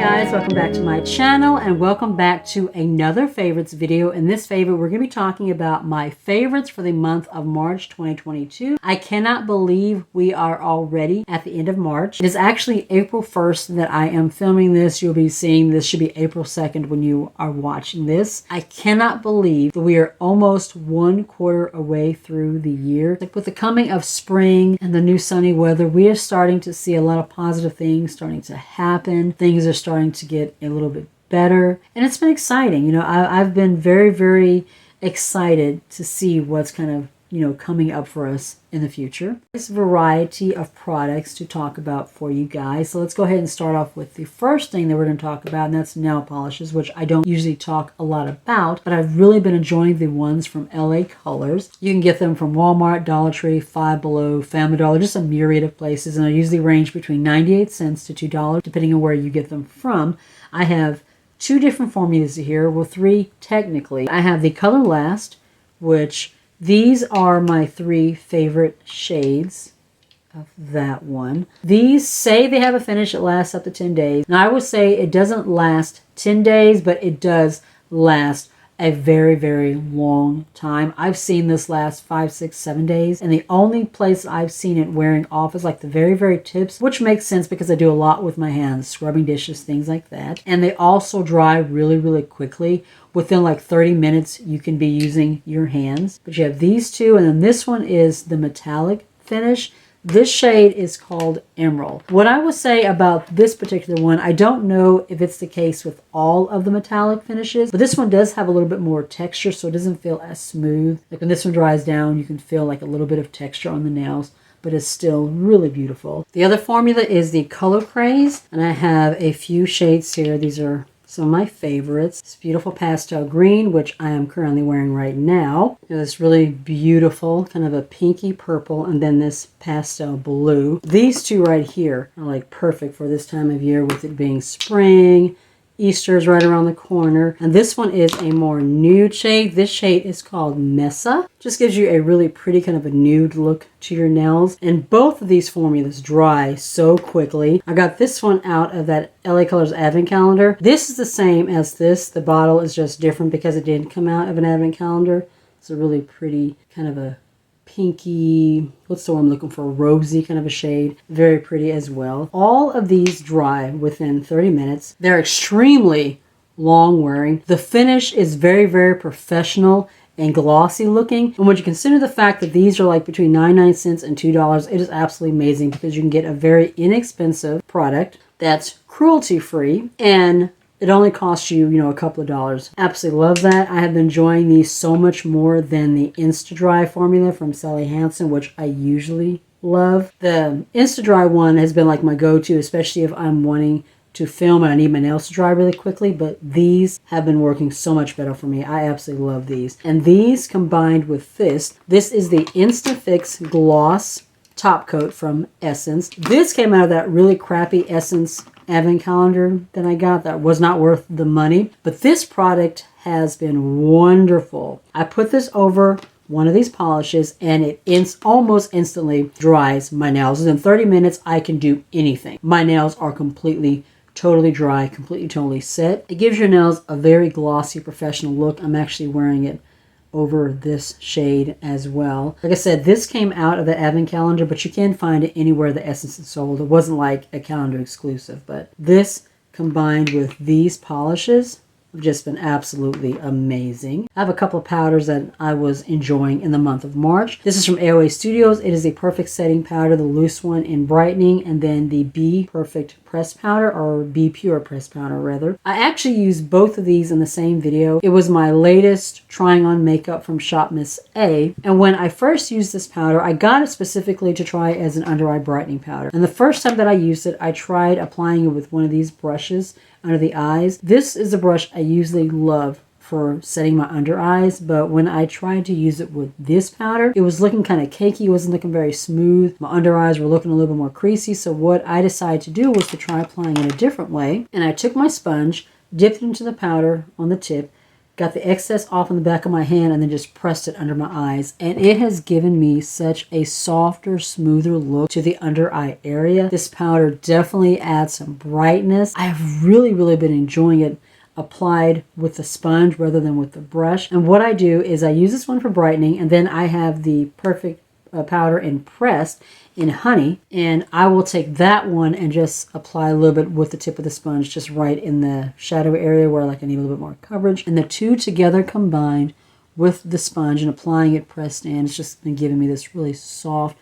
Guys, welcome back to my channel and welcome back to another favorites video. In this favorite, we're going to be talking about my favorites for the month of March 2022. I cannot believe we are already at the end of March. It is actually April 1st that I am filming this. You'll be seeing this should be April 2nd when you are watching this. I cannot believe that we are almost 1/4 away through the year. Like with the coming of spring and the new sunny weather, we are starting to see a lot of positive things starting to happen. Things are starting to get a little bit better, and it's been exciting. You know, I've been very excited to see what's kind of, you know, coming up for us in the future. There's a variety of products to talk about for you guys. So let's go ahead and start off with the first thing that we're going to talk about, and that's nail polishes, which I don't usually talk a lot about, but I've really been enjoying the ones from LA Colors. You can get them from Walmart, Dollar Tree, Five Below, Family Dollar, just a myriad of places, and they usually range between 98 cents to $2, depending on where you get them from. I have two different formulas here, well, three technically. I have the Color Last, which these are my three favorite shades of that one. These say they have a finish that lasts up to 10 days. Now I would say it doesn't last 10 days, but it does last a very long time. I've seen this last 5, 6, 7 days, and the only place I've seen it wearing off is like the very tips, which makes sense because I do a lot with my hands, scrubbing dishes, things like that. And they also dry really quickly. Within like 30 minutes, you can be using your hands. But you have these two, and then this one is the metallic finish. This shade is called Emerald. What I will say about this particular one, I don't know if it's the case with all of the metallic finishes, but this one does have a little bit more texture, so it doesn't feel as smooth. Like when this one dries down, you can feel like a little bit of texture on the nails, but it's still really beautiful. The other formula is the Color Craze, and I have a few shades here. These are some of my favorites. This beautiful pastel green, which I am currently wearing right now. This really beautiful kind of a pinky purple, and then this pastel blue. These two right here are like perfect for this time of year, with it being spring. Easter is right around the corner. And this one is a more nude shade. This shade is called Mesa. Just gives you a really pretty kind of a nude look to your nails. And both of these formulas dry so quickly. I got this one out of that LA Colors Advent Calendar. This is the same as this. The bottle is just different because it didn't come out of an Advent Calendar. It's a really pretty kind of a pinky, what's the one I'm looking for, rosy kind of a shade. Very pretty as well. All of these dry within 30 minutes. They're extremely long wearing. The finish is very professional and glossy looking. And when you consider the fact that these are like between 99 cents and $2, it is absolutely amazing because you can get a very inexpensive product that's cruelty free, and it only costs you, you know, a couple of dollars. Absolutely love that. I have been enjoying these so much more than the Insta-Dry formula from Sally Hansen, which I usually love. The Insta-Dry one has been like my go-to, especially if I'm wanting to film and I need my nails to dry really quickly, but these have been working so much better for me. I absolutely love these. And these combined with this is the Insta-Fix Gloss Top Coat from Essence. This came out of that really crappy Essence Advent Calendar that I got that was not worth the money, but this product has been wonderful. I put this over one of these polishes and it almost instantly dries my nails. Within 30 minutes, I can do anything. My nails are completely, totally dry, completely, totally set. It gives your nails a very glossy, professional look. I'm actually wearing it over this shade as well. Like I said, this came out of the Advent Calendar, but you can find it anywhere the Essence is sold. It wasn't like a calendar exclusive, but this combined with these polishes have just been absolutely amazing. I have a couple of powders that I was enjoying in the month of March. This is from AOA Studios. It is a perfect setting powder, the loose one in brightening, and then the Be Perfect press powder, or Be Pure press powder rather. I actually used both of these in the same video. It was my latest trying on makeup from Shop Miss A, and when I first used this powder, I got it specifically to try as an under eye brightening powder. And the first time that I used it, I tried applying it with one of these brushes under the eyes. This is a brush I usually love for setting my under eyes, but when I tried to use it with this powder, it was looking kind of cakey. It wasn't looking very smooth. My under eyes were looking a little bit more creasy, so what I decided to do was to try applying it a different way. And I took my sponge, dipped it into the powder on the tip, got the excess off on the back of my hand, and then just pressed it under my eyes. And it has given me such a softer, smoother look to the under eye area. This powder definitely adds some brightness. I've really been enjoying it applied with the sponge rather than with the brush. And what I do is I use this one for brightening, and then I have the Perfect powder impressed in honey, and I will take that one and just apply a little bit with the tip of the sponge just right in the shadow area where like I need a little bit more coverage. And the two together combined with the sponge and applying it pressed in, it's just been giving me this really soft,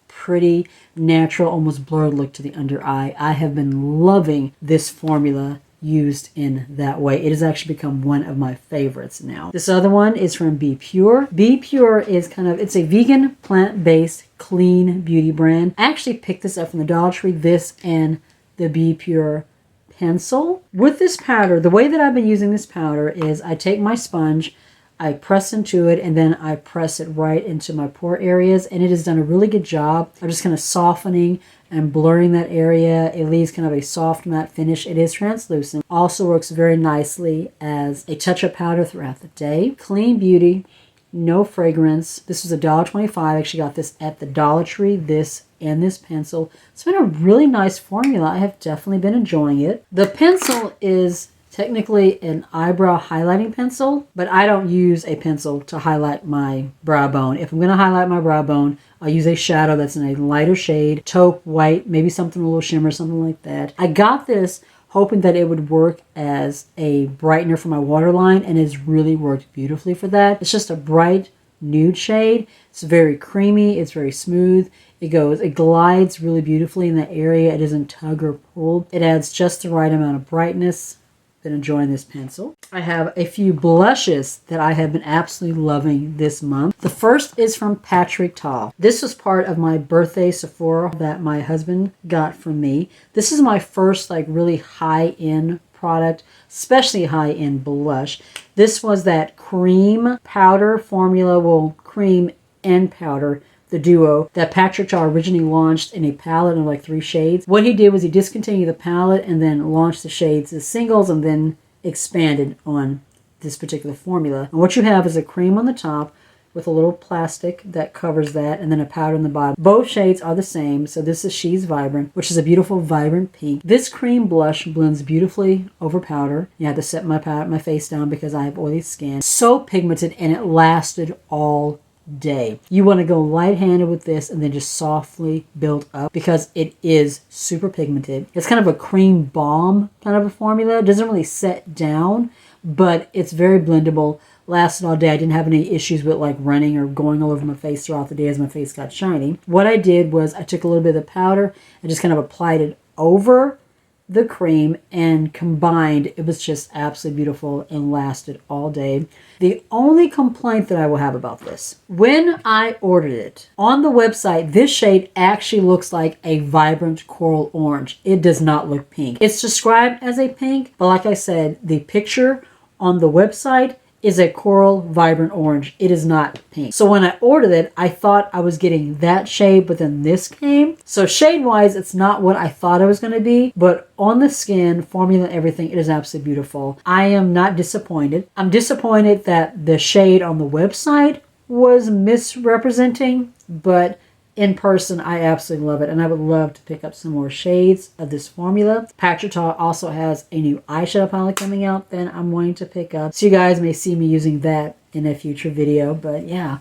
pretty, natural, almost blurred look to the under eye. I have been loving this formula used in that way. It has actually become one of my favorites now. This other one is from Be Pure. Be Pure is it's a vegan, plant-based, clean beauty brand. I actually picked this up from the Dollar Tree, this and the Be Pure pencil. With this powder, the way that I've been using this powder is I take my sponge, I press into it, and then I press it right into my pore areas, and it has done a really good job of just kind of softening and blurring that area. It leaves kind of a soft matte finish. It is translucent. Also works very nicely as a touch-up powder throughout the day. Clean beauty, no fragrance. This was $1.25. I actually got this at the Dollar Tree, this and this pencil. It's been a really nice formula. I have definitely been enjoying it. The pencil is technically an eyebrow highlighting pencil, but I don't use a pencil to highlight my brow bone. If I'm going to highlight my brow bone, I'll use a shadow that's in a lighter shade, taupe, white, maybe something a little shimmer, something like that. I got this hoping that it would work as a brightener for my waterline, and it's really worked beautifully for that. It's just a bright nude shade. It's very creamy. It's very smooth. It glides really beautifully in that area. It doesn't tug or pull. It adds just the right amount of brightness. Been enjoying this pencil. I have a few blushes that I have been absolutely loving this month. The first is from Patrick Ta. This was part of my birthday Sephora that my husband got from me. This is my first like really high-end product, especially high-end blush. This was that cream powder formula, well, cream and powder, the duo that Patrick Ta originally launched in a palette of like 3 shades. What he did was he discontinued the palette and then launched the shades as singles and then expanded on this particular formula. And what you have is a cream on the top with a little plastic that covers that, and then a powder in the bottom. Both shades are the same. So this is She's Vibrant, which is a beautiful vibrant pink. This cream blush blends beautifully over powder. You have to set my face down because I have oily skin. So pigmented, and it lasted all day. You want to go light-handed with this and then just softly build up because it is super pigmented. It's kind of a cream balm kind of a formula. It doesn't really set down, but it's very blendable. Lasted all day. I didn't have any issues with like running or going all over my face throughout the day as my face got shiny. What I did was I took a little bit of the powder and just kind of applied it over the cream and combined. It was just absolutely beautiful and lasted all day. The only complaint that I will have about this, when I ordered it on the website, this shade actually looks like a vibrant coral orange. It does not look pink. It's described as a pink, but like I said, the picture on the website is a coral vibrant orange. It is not pink. So when I ordered it, I thought I was getting that shade, but then this came. So shade wise, it's not what I thought it was going to be, but on the skin, formula, everything, it is absolutely beautiful. I am not disappointed. I'm disappointed that the shade on the website was misrepresenting, but in person, I absolutely love it, and I would love to pick up some more shades of this formula. Patrick Ta also has a new eyeshadow palette coming out that I'm wanting to pick up, so you guys may see me using that in a future video, but yeah.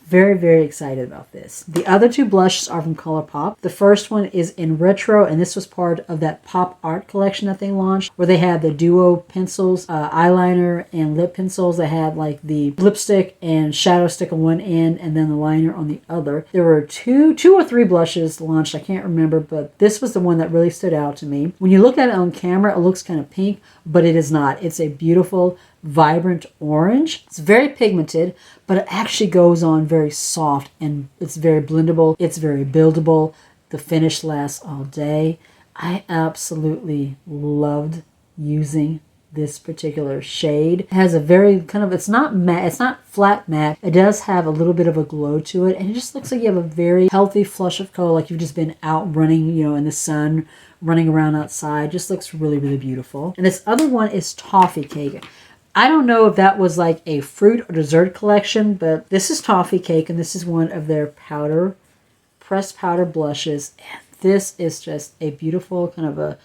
Very excited about this. The other 2 blushes are from Colourpop. The first one is in Retro, and this was part of that pop art collection that they launched, where they had the duo pencils, eyeliner and lip pencils that had like the lipstick and shadow stick on one end and then the liner on the other. There were two or three blushes launched, I can't remember, but this was the one that really stood out to me. When you look at it on camera, it looks kind of pink, but it is not. It's a beautiful vibrant orange. It's very pigmented, but it actually goes on very soft, and it's very blendable. It's very buildable. The finish lasts all day. I absolutely loved using this particular shade. It has a very kind of, it's not matte, it's not flat matte. It does have a little bit of a glow to it, and it just looks like you have a very healthy flush of color, like you've just been out running, you know, in the sun, running around outside. Just looks really beautiful. And this other one is Toffee Cake. I don't know if that was like a fruit or dessert collection, but this is Toffee Cake, and this is one of their pressed powder blushes. And this is just a beautiful kind of a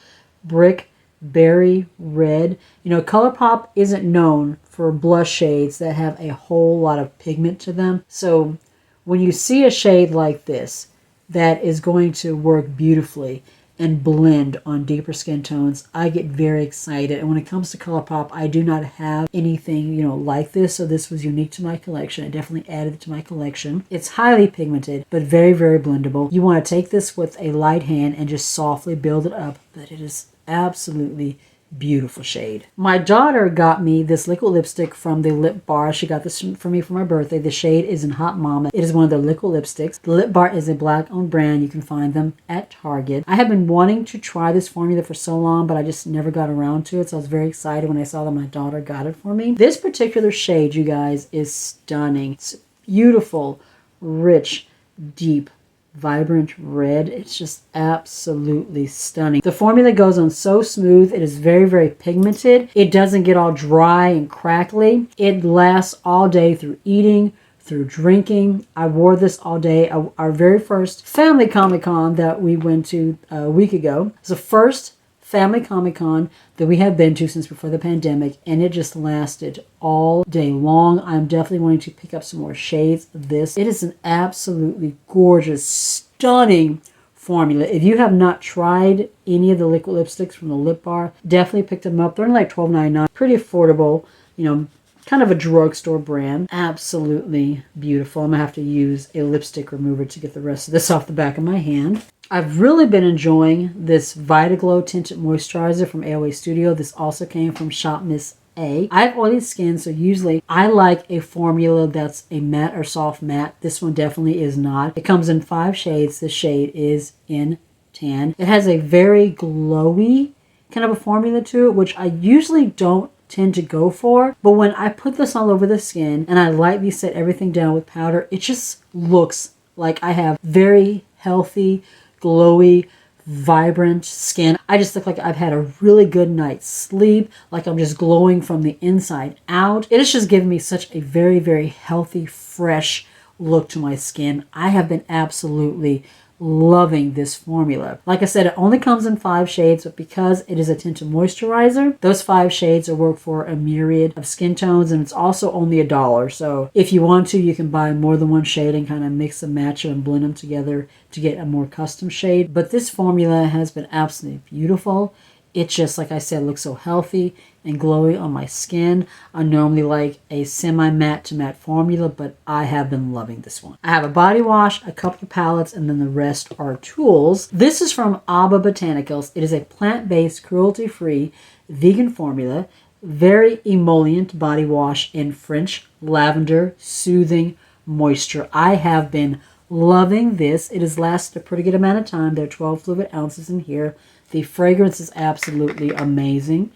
brick berry red. You know, Colourpop isn't known for blush shades that have a whole lot of pigment to them. So when you see a shade like this that is going to work beautifully and blend on deeper skin tones, I get very excited. And when it comes to Colourpop, I do not have anything, you know, like this. So this was unique to my collection. I definitely added it to my collection. It's highly pigmented, but very, very blendable. You want to take this with a light hand and just softly build it up, but it is absolutely beautiful shade. My daughter got me this liquid lipstick from the Lip Bar. She got this for me for my birthday. The shade is in Hot Mama. It is one of their liquid lipsticks. The Lip Bar is a black-owned brand. You can find them at Target. I have been wanting to try this formula for so long, but I just never got around to it. So I was very excited when I saw that my daughter got it for me. This particular shade, you guys, is stunning. It's beautiful, rich, deep, vibrant red. It's just absolutely stunning. The formula goes on so smooth. It is very, very pigmented. It doesn't get all dry and crackly. It lasts all day through eating, through drinking. I wore this all day. Our very first family Comic-Con that we went to a week ago. It's the first family Comic-Con that we have been to since before the pandemic, and it just lasted all day long. I'm definitely wanting to pick up some more shades of this. It is an absolutely gorgeous, stunning formula. If you have not tried any of the liquid lipsticks from the Lip Bar, definitely pick them up. They're only like $12.99. Pretty affordable, you know, kind of a drugstore brand. Absolutely beautiful. I'm gonna have to use a lipstick remover to get the rest of this off the back of my hand. I've really been enjoying this Vita Glow Tinted Moisturizer from AOA Studio. This also came from Shop Miss A. I have oily skin, so usually I like a formula that's a matte or soft matte. This one definitely is not. It comes in 5 shades. This shade is in tan. It has a very glowy kind of a formula to it, which I usually don't tend to go for. But when I put this all over the skin and I lightly set everything down with powder, it just looks like I have very healthy, glowy, vibrant skin. I just look like I've had a really good night's sleep, like I'm just glowing from the inside out. It has just given me such a very, very healthy, fresh look to my skin. I have been absolutely loving this formula. Like I said, it only comes in 5 shades, but because it is a tinted moisturizer, those 5 shades are work for a myriad of skin tones, and it's also only $1. So if you want to, you can buy more than one shade and kind of mix and match them and blend them together to get a more custom shade. But this formula has been absolutely beautiful. It just, like I said, looks so healthy and glowy on my skin. I normally like a semi-matte to matte formula, but I have been loving this one. I have a body wash, a couple of palettes, and then the rest are tools. This is from Abba Botanicals. It is a plant-based, cruelty-free, vegan formula. Very emollient body wash in French lavender, soothing moisture. I have been loving this. It has lasted a pretty good amount of time. There are 12 fluid ounces in here. The fragrance is absolutely amazing.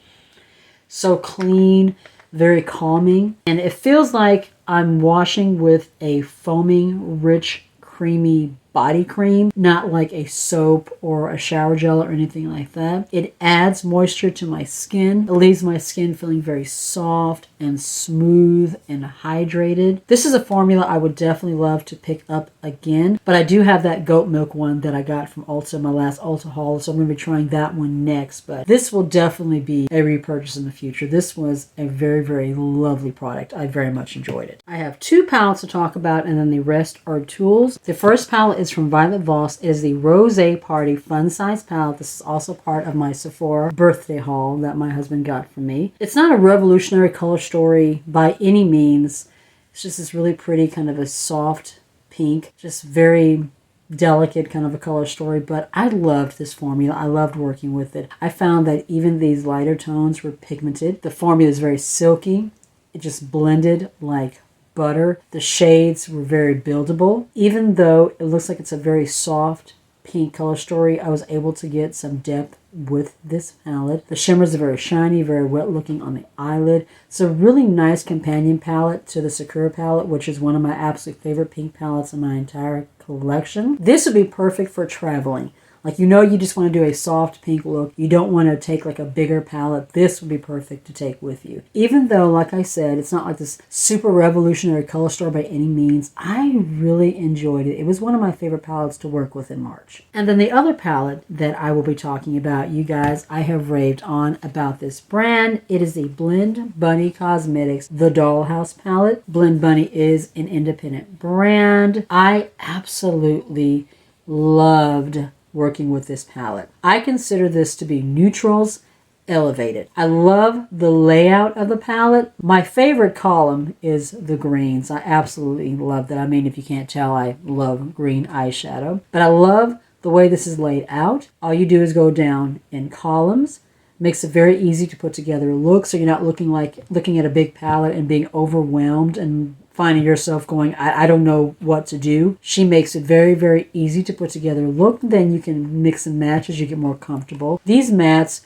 So clean, very calming. And it feels like I'm washing with a foaming, rich, creamy body cream, not like a soap or a shower gel or anything like that. It adds moisture to my skin. It leaves my skin feeling very soft and smooth and hydrated. This is a formula I would definitely love to pick up again, but I do have that goat milk one that I got from Ulta, my last Ulta haul, so I'm going to be trying that one next, but this will definitely be a repurchase in the future. This was a very, very lovely product. I very much enjoyed it. I have 2 palettes to talk about, and then the rest are tools. The first palette is from Violet Voss. It is the Rose Party Fun Size palette. This is also part of my Sephora birthday haul that my husband got for me. It's not a revolutionary color story by any means. It's just this really pretty kind of a soft pink, just very delicate kind of a color story, but I loved this formula. I loved working with it. I found that even these lighter tones were pigmented. The formula is very silky. It just blended like butter. The shades were very buildable. Even though it looks like it's a very soft pink color story, I was able to get some depth with this palette. The shimmers are very shiny, very wet looking on the eyelid. It's a really nice companion palette to the Sakura palette, which is one of my absolute favorite pink palettes in my entire collection. This would be perfect for traveling. Like, you just want to do a soft pink look. You don't want to take like a bigger palette. This would be perfect to take with you. Even though, like I said, it's not like this super revolutionary color store by any means, I really enjoyed it. It was one of my favorite palettes to work with in March. And then the other palette that I will be talking about, you guys, I have raved on about this brand. It is the Blend Bunny Cosmetics, the Dollhouse palette. Blend Bunny is an independent brand. I absolutely loved working with this palette. I consider this to be neutrals elevated. I love the layout of the palette. My favorite column is the greens. I absolutely love that. I mean, if you can't tell, I love green eyeshadow. But I love the way this is laid out. All you do is go down in columns. Makes it very easy to put together a look, so you're not looking at a big palette and being overwhelmed and finding yourself going, I don't know what to do. She makes it very, very easy to put together a look. Then you can mix and match as you get more comfortable. These mattes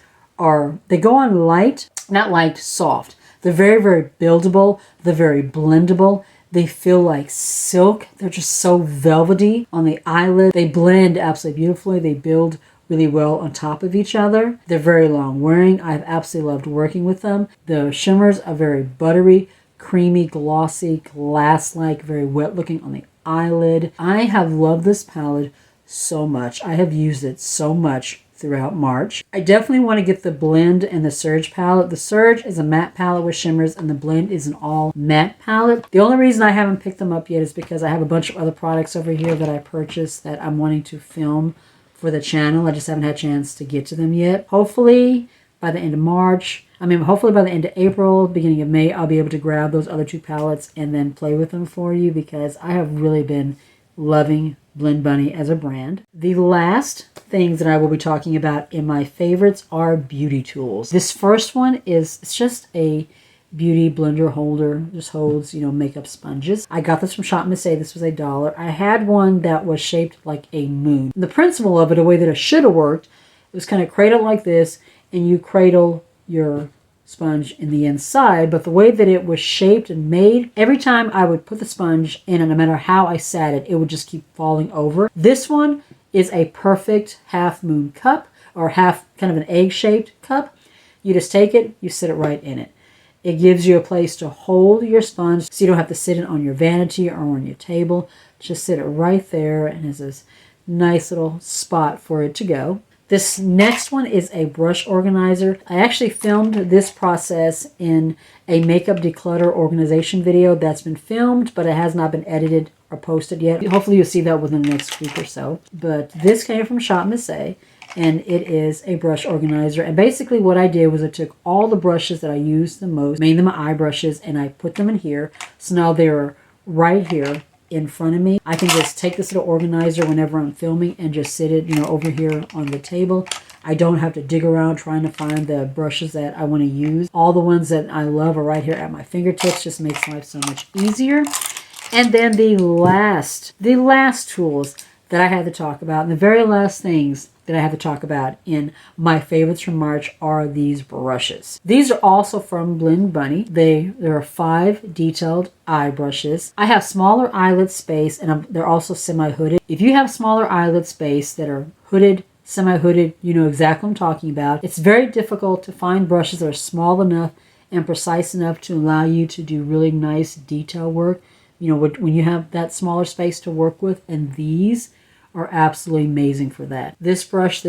they go on light, not light, soft. They're very, very buildable. They're very blendable. They feel like silk. They're just so velvety on the eyelid. They blend absolutely beautifully. They build really well on top of each other. They're very long wearing. I've absolutely loved working with them. The shimmers are very buttery, creamy, glossy, glass-like, very wet looking on the eyelid. I have loved this palette so much. I have used it so much throughout March. I definitely want to get the Blend and the Surge palette. The Surge is a matte palette with shimmers and the Blend is an all matte palette. The only reason I haven't picked them up yet is because I have a bunch of other products over here that I purchased that I'm wanting to film for the channel. I just haven't had a chance to get to them yet. Hopefully by the end of March, hopefully by the end of April, beginning of May, I'll be able to grab those other two palettes and then play with them for you, because I have really been loving Blend Bunny as a brand. The last things that I will be talking about in my favorites are beauty tools. This first one it's just a beauty blender holder. Just holds, makeup sponges. I got this from Shop Miss A. This was $1. I had one that was shaped like a moon. The principle of it, the way that it should have worked, it was kind of cradled like this, and you cradle your sponge in the inside, but the way that it was shaped and made, every time I would put the sponge in, and no matter how I sat it, it would just keep falling over. This one is a perfect half moon cup, or half kind of an egg-shaped cup. You just take it, you sit it right in it. It gives you a place to hold your sponge, so you don't have to sit it on your vanity or on your table. Just sit it right there, and has this nice little spot for it to go. This next one is a brush organizer. I actually filmed this process in a makeup declutter organization video that's been filmed, but it has not been edited or posted yet. Hopefully you'll see that within the next week or so. But this came from Shop Miss A, and it is a brush organizer. And basically what I did was I took all the brushes that I used the most, made them my eye brushes, and I put them in here. So now they're right here in front of me. I can just take this little organizer whenever I'm filming and just sit it, over here on the table. I don't have to dig around trying to find the brushes that I want to use. All the ones that I love are right here at my fingertips. Just makes life so much easier. And then the last tools that I had to talk about, and the very last things that I have to talk about in my favorites from March, are these brushes. These are also from Blend Bunny. There are 5 detailed eye brushes. I have smaller eyelid space, and they're also semi-hooded. If you have smaller eyelid space that are hooded, semi-hooded, you know exactly what I'm talking about. It's very difficult to find brushes that are small enough and precise enough to allow you to do really nice detail work, when you have that smaller space to work with, and these are absolutely amazing for that. This brush,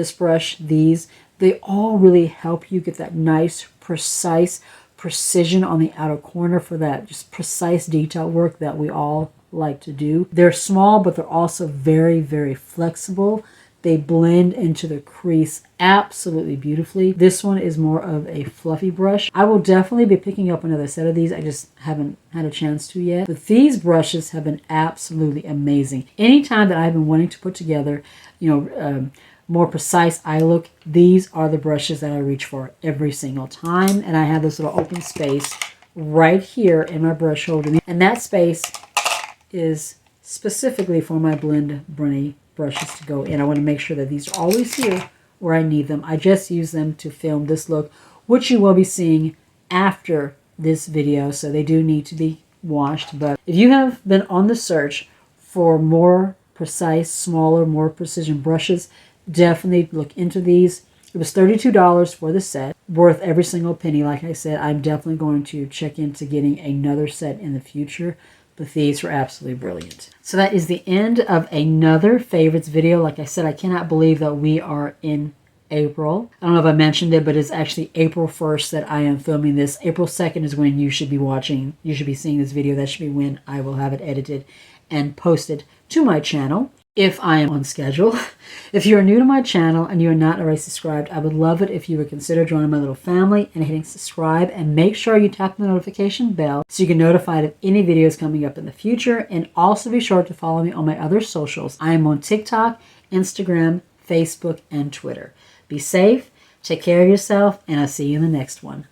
these, they all really help you get that nice, precise precision on the outer corner for that just precise detail work that we all like to do. They're small, but they're also very, very flexible. They blend into the crease absolutely beautifully. This one is more of a fluffy brush. I will definitely be picking up another set of these. I just haven't had a chance to yet. But these brushes have been absolutely amazing. Anytime that I've been wanting to put together, more precise eye look, these are the brushes that I reach for every single time. And I have this little open space right here in my brush holder. And that space is specifically for my Blend Bunny brushes to go in. I want to make sure that these are always here where I need them. I just use them to film this look, which you will be seeing after this video, so they do need to be washed. But if you have been on the search for more precise, smaller, more precision brushes, definitely look into these. It was $32 for the set, worth every single penny. Like I said, I'm definitely going to check into getting another set in the future, but these were absolutely brilliant. So that is the end of another favorites video. Like I said, I cannot believe that we are in April. I don't know if I mentioned it, but it's actually April 1st that I am filming this. April 2nd is when you should be watching, you should be seeing this video. That should be when I will have it edited and posted to my channel, if I am on schedule. If you are new to my channel and you are not already subscribed, I would love it if you would consider joining my little family and hitting subscribe, and make sure you tap the notification bell so you get notified of any videos coming up in the future. And also be sure to follow me on my other socials. I am on TikTok, Instagram, Facebook, and Twitter. Be safe, take care of yourself, and I'll see you in the next one.